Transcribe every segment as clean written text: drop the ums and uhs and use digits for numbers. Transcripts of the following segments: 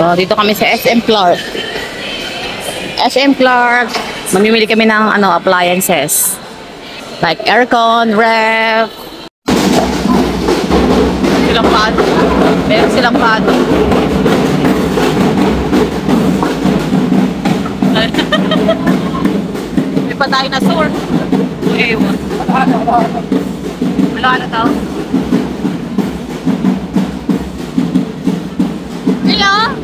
So, dito kami sa SM Clark. SM Clark. Mamimili kami ng appliances. Like aircon, ref. Silang fan. Meron silang fan. May pa tayo na sur. Ewan. Wala na tao. Hello?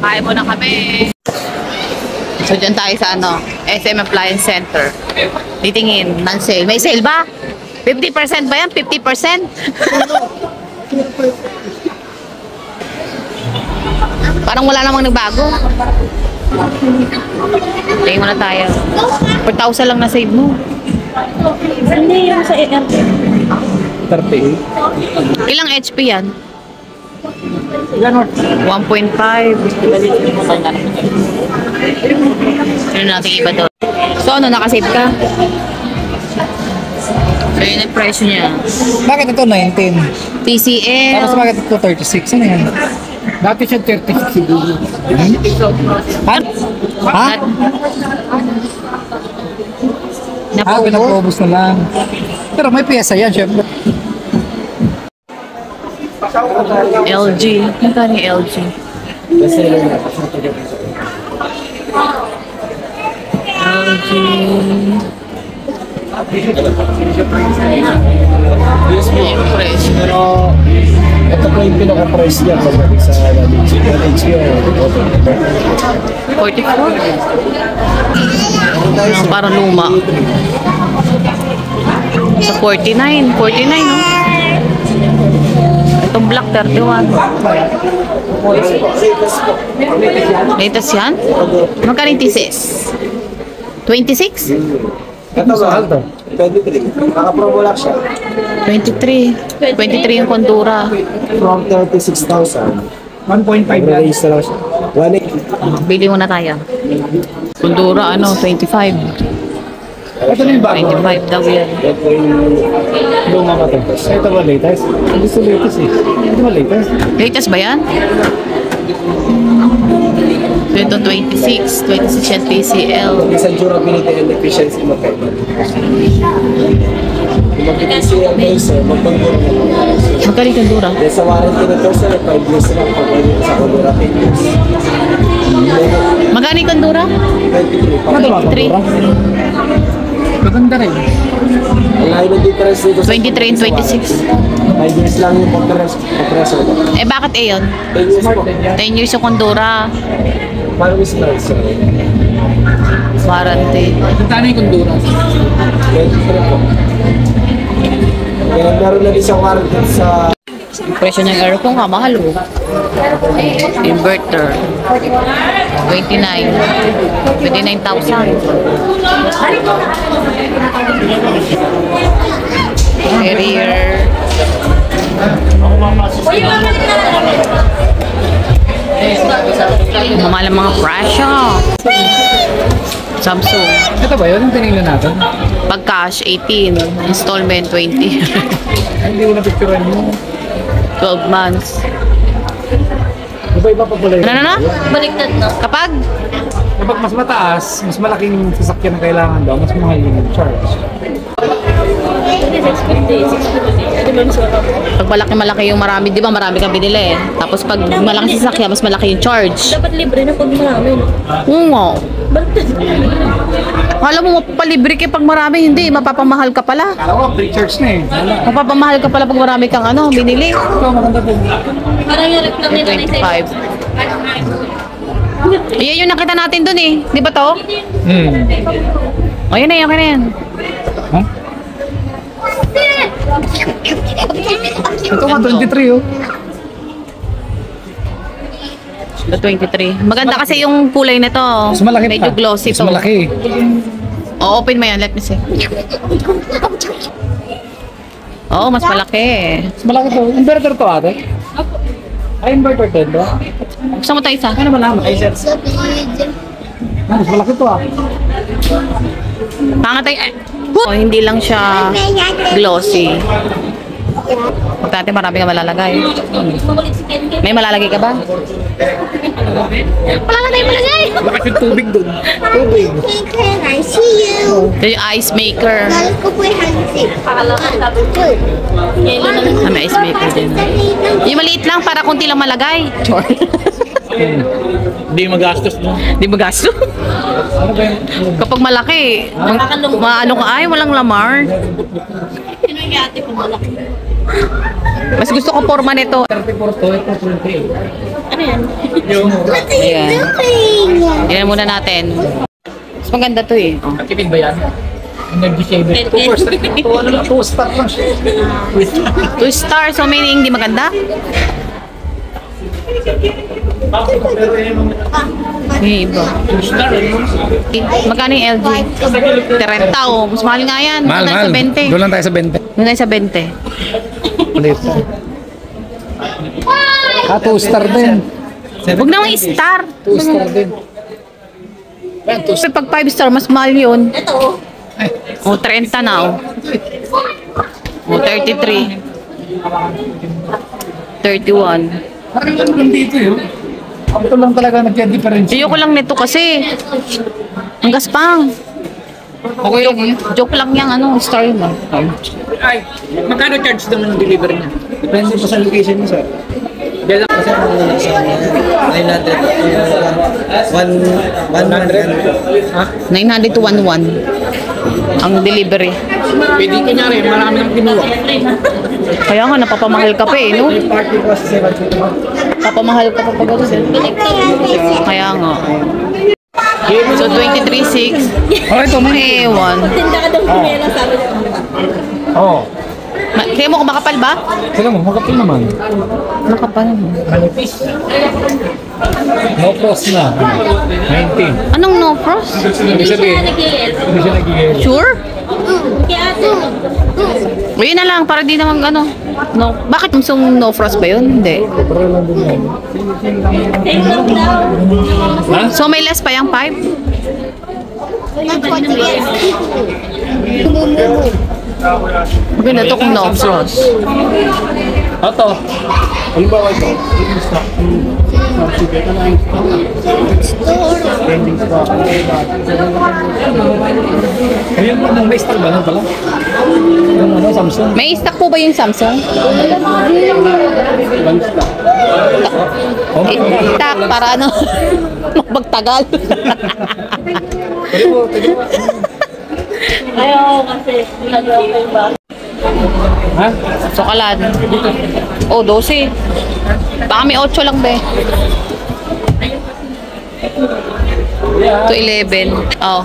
Kaya mo na kami. So, dyan tayo sa SM Appliance Center. Titingin, non-sale. May sale ba? 50% ba yan? 50%? Parang wala namang nagbago. Tingin muna tayo. 4,000 lang na-save mo. Hindi yung sa ART. 38. Ilang HP yan? 1.5. Ano natin iba doon? So, nakasave ka? So, yun ang price niya. Bakit ito 19? TCL. Tapos bakit ito 36? Ano yan? Dati siya 36 siguro. Ha? Ha? Pinapobos na lang. Pero may pyesa yan, syempre. LG. Magkano yung LG? LG. Yung price. Pero ito po yung pinaka-price niya pagdating sa LHQ. 44? Parang luma. Sa 49. 49, no? Itong black 31. Latest yan? Magkano yung thesis? 26? Ito ba? 23. Naka-promo lang siya. 23. 23 yung Condura. From 36,000. 1.5 lang. Raise na lang siya. 180. Bili muna tayo. Condura, 25. Ito na yung bago. 25 daw yan. Ito yung luma ka ito. Ito ba latest? Hindi sa latest eh. Ito ba latest? Latest ba yan? Ito 26. 26 yan TCL. Isang durability and efficiency magkaiba. Kung mag-TCL mo sir, magpag-dura na lang. Magkano yung Condura? Dahil sa warranty na ito sir, 5 years na lang. Pag-dura sa Condura 10 years. Magkano yung Condura? 23. 23. Maganda rin. Ang layo ng difference dito sa 23 and 26. 5 years lang yung kompreso. Eh bakit yun? 10 years po. 10 years yung Condura. Paano yung smart sir? Warranty. Magkano yung Condura? 23 po. Kaya meron na din siyang warranty sa Presyo ng aircon ka, mahal oh. Inverter. 29. 29,000. Carrier. Mahal ang mga presyo. Samsung. Ito ba yun? Yung tinignan natin? Pag cash, 18. Installment, 20. Hindi ko na-picturean mo. 12 months. Iba-iba pa pala yun. Ano? Baliktad na. Kapag Kapag mas mataas, mas malaking sasakyan na kailangan daw, mas mahal yung charge. Hindi, 650. 650. Ano ba mas wala? pag malaki-malaki yung marami, di ba marami kang binili. Tapos pag malaki sasakyan, mas malaki yung charge. Dapat libre na pag marami. Oo nga. Baliktad. Alam mo, mapapalibre ka pag marami, hindi. Mapapamahal ka pala. Kala ko, free charge na eh. Wala. Mapapamahal ka pala pag marami kang binili. Ito, maganda po. Parang yung reklam nila na 25. Iyan yung nakita natin dun eh. Di ba to? O yun na, okay na yan. Huh? Ito nga, 23 oh. The 23. Maganda kasi yung kulay na to. Mas malaki pa. Medyo glossy Mas to. malaki. O, open mo yan. Let me see. Oo, mas malaki. Mas malaki to. Inverter to ate? Ay, inverter din ba? Gusto mo tayo isa? Ano malaman? Ay, sir. Mas malaki to ah. Pangatay. Oh, hindi lang siya glossy. Dati marami ka malalagay. May malalagay ka ba? Wala ka tayong malagay. Lakas yung tubig dun. Tubig. I see you. Ito yung ice maker. Galit ko po yung handset. Good. May ice maker din. Yung maliit lang para kunti lang malagay. Chor. Hindi magastos mo. Di ba gasto? Ano ba yung... Kapag malaki, maano ka, ay, walang lamar. Sino yung ate ko malaki? Mas gusto ko forma nito. 34 to, ito 28. Ano yan? Yung... What are you Ayan. doing? Tingnan muna natin. Mas maganda to eh. Oh. Nakitid ba yan? Energy saver. 2 ano lang, 2 star lang siya. 2 stars, so meaning hindi maganda? Yung iba. 2 star, ano? Magkano yung LG? 30 oh. Mas mahal nga yan. Mahal, Doon mahal. tayo sa 20. Doon lang tayo sa 20. Doon tayo sa 20. Ulit. 2 star din. Huwag naman star. 2 star din. Ayan, 2 star. Pag 5 star, mas mahal yun. Ito. O, 30 na oh. O, 33. 31. Parang ano lang dito yun. Ito lang talaga nagka-difference. Ayoko lang nito kasi. Ang gaspang. Okay lang yun. Joke lang yung ano, star yun ah. Ay, magkano charge naman ng delivery niya? Depende po sa location niya, sir. Diyan lang. Kasi kung nasa 900, 100. Ha? 900 to 11 ang delivery. Pwede kunyari, marami nang kinuha. Kaya nga, napapamahal ka pa eh, no? Yung party ko sa 7 Papamahal ka pa pag ano, sir. Kaya nga. So, 23.6. Okay, ito man. Ewan. Tinda ka daw kumela, sabi ko. Oo. Kaya mo kung makapal ba? Sige mo, magkapil naman. Makapal naman. Manipis. No frost na. 19. Anong no frost? Ibig sabihin, Nag-iel. hindi siya nagigil. Sure? Kaya ate. O yun na lang, para di naman ano. No. Bakit yung no frost ba yun? Hindi. Pero lang din yan. Take off daw. Ha? So may less pa yung 5? That's what you get. Maganda to kung no frost. Ito. Halimbawa ito. Ayun po, nang may stock ba? Ano pala? Yung ano, Samsung. May stock po ba yung Samsung? One stock. Stock para ano? Magtagal. Pwede mo, pwede mo. Ayaw kasi ginagawa ko yung bag. Ha? Sokalan. Oh, 12. Baka may 8 lang be. To 11. Oh.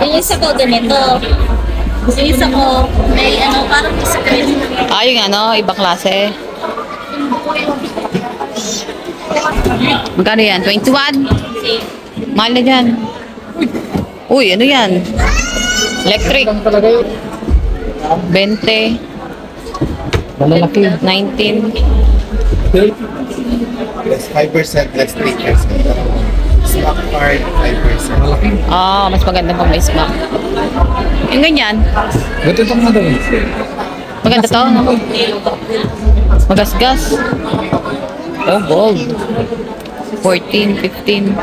Yung isa ko ganito. Yung isa ko may ano, parang screen. Ah, yung ano, ibang klase. Magkano yan? 21? Mahal na dyan. Uy, ano yan? Electric. Ang talaga yun. 20. Malalaki. 19. Less 5%, less 3%. Stock card, 5%. Malaki. Ah, mas maganda pag may smack. Yung ganyan. Ito itong ano doon. Maganda to, no? Magasgas. Oh, gold. 14, 15.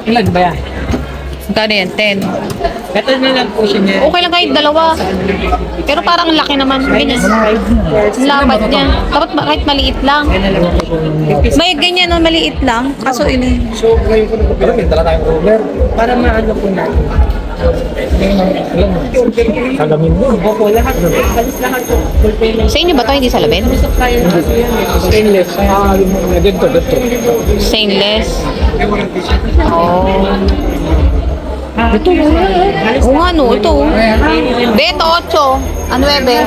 Ilan ba yan? Magkano yan? 10. Ito na lang po siya niya. Okay lang kahit dalawa. Pero parang laki naman. Ganyan. Lapat niya. Dapat kahit maliit lang. May ganyan no, maliit lang. Kaso ini. So, ngayon ko na pero may dala tayong roller. Para maano po natin. Alam mo, kagamin mo. Boko lahat. Halos lahat. Sa inyo ba to? Hindi salamin? Stainless. Dito. Stainless. Oh. Ito. Oo nga no. Ito. Beto 8. Ano be?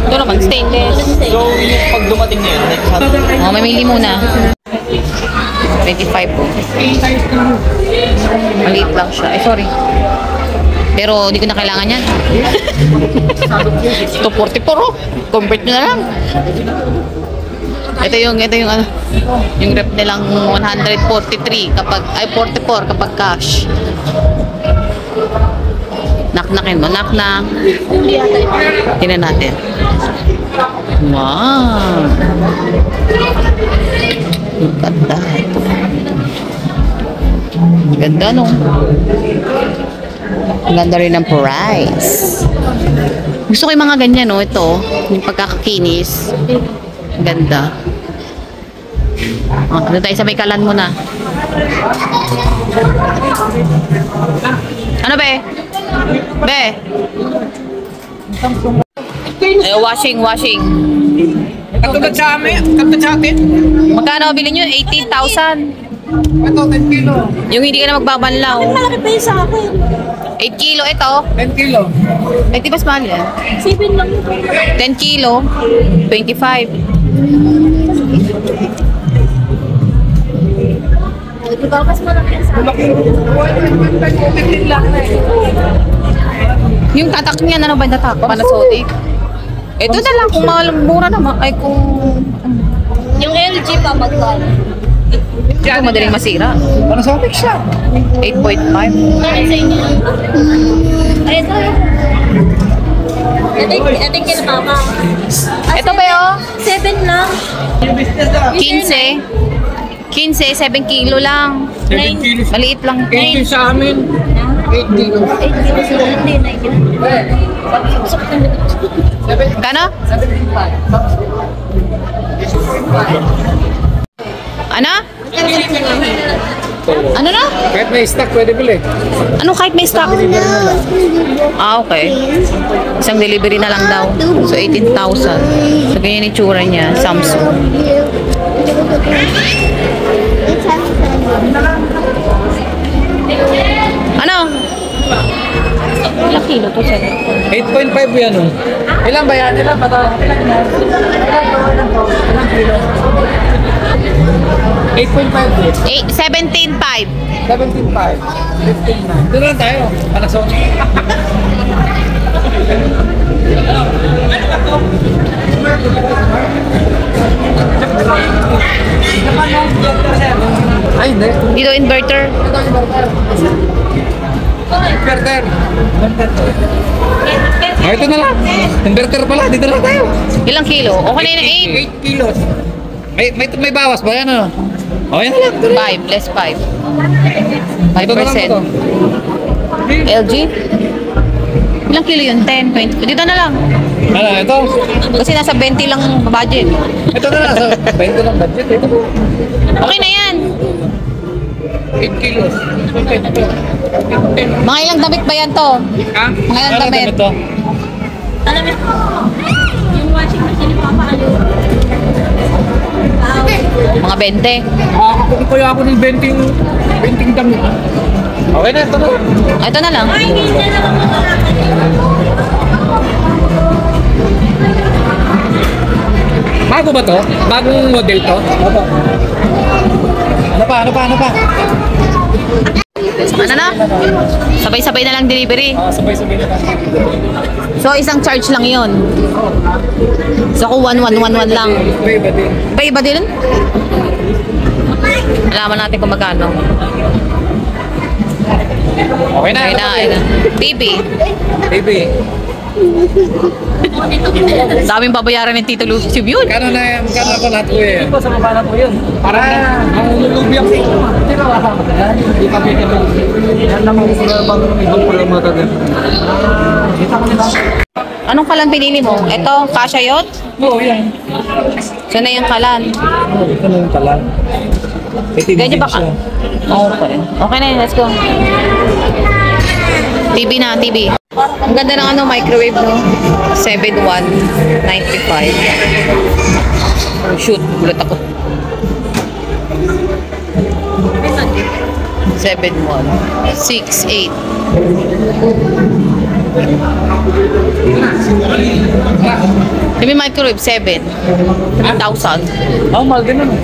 Ito naman, stainless. So, yung pag dumating niya, Oh, mamili muna. 25 po. Maliit lang siya. Ay, sorry. Pero hindi ko na kailangan yan. Ito 44 oh. Convert nyo na lang. Ito yung ano, yung rep nilang 143 kapag, ay 44 kapag cash. Knock-knockin mo, knock-knock. Tingnan natin. Wow! Ang ganda. Ang ganda, no? Ang ganda rin ng price. Gusto ko yung mga ganyan, no? Ito, yung pagkakakinis. Ang ganda. Ano tayo sa may kalan mo na? Ano, be? Be? Ay, washing. Katulad sa amin, katulad sa atin. Magkano bili nyo? 18,000. Ito, 10 kilo. Yung hindi ka na magbabanlaw. Malaki pa yung sa akin. 8 kilo ito. 10 kilo. Eh, di mas mahal yan. 7 lang. 10 kilo, 25. Di ba mas malaki sa akin? Yung tatak niya, ano ba yung tatak? Panasonic. Ito na lang, kung mura naman. Ay, kung Yung LG pa magkano? ito madaling masira. Panasonic siya. 8.5. Bakit sa inyo? Ay, ito. Ito yung kina Papa. Ito ba yun? 7 lang. 15. 15, 7 kilo lang. 7 kilos. Maliit lang. 8 sa amin. 8 kilo. 8 kilos sila. Hindi, 9 kilos. Kano? Ano? Ano na? Kahit may stock, pwede bili. Ano kahit may stock? Ah, okay. Isang delivery na lang daw. So, 18,000. So, ganyan yung tsura niya. Samsung. Ano? Ilang kilo to, sir? 8.5 yan, oh. Ilan ba yan? Ilan ba ito? Ilang kilo? 8.5. 17.5. 17.5. 15.9. Doon lang tayo. Panasonic. Ay, hindi. Dito inverter. Inverter. Ah, ito na lang. Inverter pala. Dito lang tayo. Ilang kilo? Okay na yun, 8 kilos. May bawas ba yan, ano? Okay na lang. 8. 5 less 5. Ito na lang 5%. ito. LG? Ilang kilo yun? 10, 20. Dito na lang. Ano, ito? Kasi nasa 20 lang budget. Ito na lang. Sa 20 lang budget. Ito. Okay na yan. 8 kilos. Mga ilang damit ba yan to? Ha? Mga ilang Ano damit? to? Alam mo, yung washing machine ni Papa, ano? Mga 20. Makakakuha kaya ako ng 20 damit. Okay na, ito na. Ito na lang. Ay, hindi na lang ako Bago ba to? Bagong model to? Ano pa? Ano na? Sabay-sabay na lang delivery. Sabay-sabay na lang. So, isang charge lang yon. So, kung 1111 lang. May iba din. Iba din? Alaman natin kung magkano. Okay na. Ay na. TV. Baby. Daming babayaran ng Tito Lucio yun. Magkano ako lahat ko eh? Ito, sa baba na po yun. Para manglulubi ako. Hindi na wala ka yan. Hindi pa may kami. Yan lang ako na bang ibang pala mga tagal. Kita ko nila. Anong kalan pinili mo? Ito, kasha yun? Oo, yan. So na yung kalan. Ito na yung talan. Ganyan ba ka? Okay. Okay na yun, let's go. TV na, TV. Ang ganda ng ano, microwave, no? 7-1-95. Oh, shoot. Gulat ako. 7-1-6-8. Yung microwave, 7. 1,000. Oh, mahal din naman.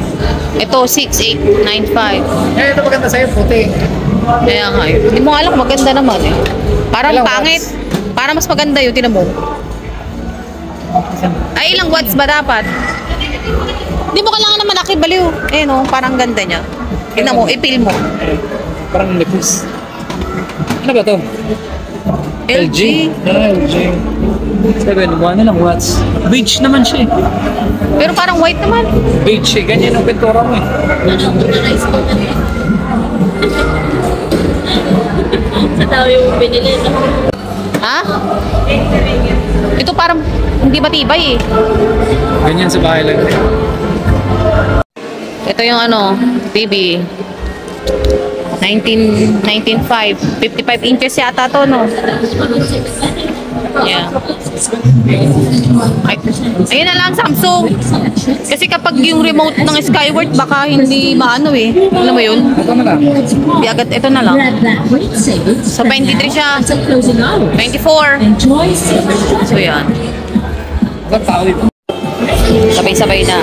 Ito, 6,895. Eh, ito maganda sa'yo, puti. Kaya nga yun. Hindi mo alam, maganda naman eh. Parang Ilang pangit. Para mas maganda yun, tinan mo. Ay, ilang watts ba dapat? Hindi mo kailangan na malaki, baliw. Eh, no, parang ganda niya. Tignan mo, ipil mo. Parang nipis. Ano ba to? LG. LG. 7, 1 lang watts. Beige naman siya eh. Pero parang white naman. Beige eh. Ganyan ang pintura mo eh. Sa dami mo binili, no? Ha? Ito parang hindi matibay eh. Ganyan sa bahay lang. Ito yung ano, TV. 19.5. 55 inches yata to, no? Yeah. Ay, ayun na lang, Samsung. Kasi kapag yung remote ng Skyward, baka hindi maano eh. Alam mo yun? Ito na lang. Di agad, ito na lang. So, 23 siya. 24. So, yan. Ang tao dito. Sabay-sabay na.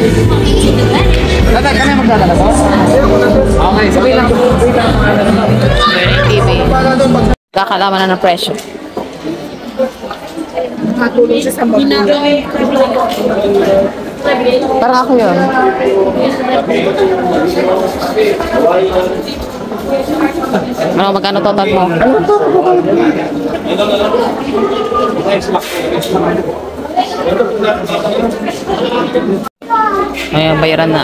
Tata, kami magdadala ko? Okay, sabay lang. TV. Kakalaman na ng presyo. Parang ako yun. Ano, magkano total mo? Ayan, bayaran na.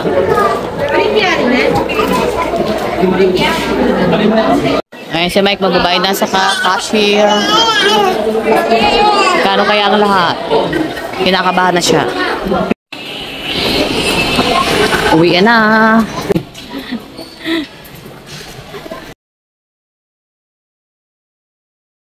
Ayan, si Mike magbabayad na sa cashier. Kano kaya ang lahat? Kinakabahan na siya. Uwi na.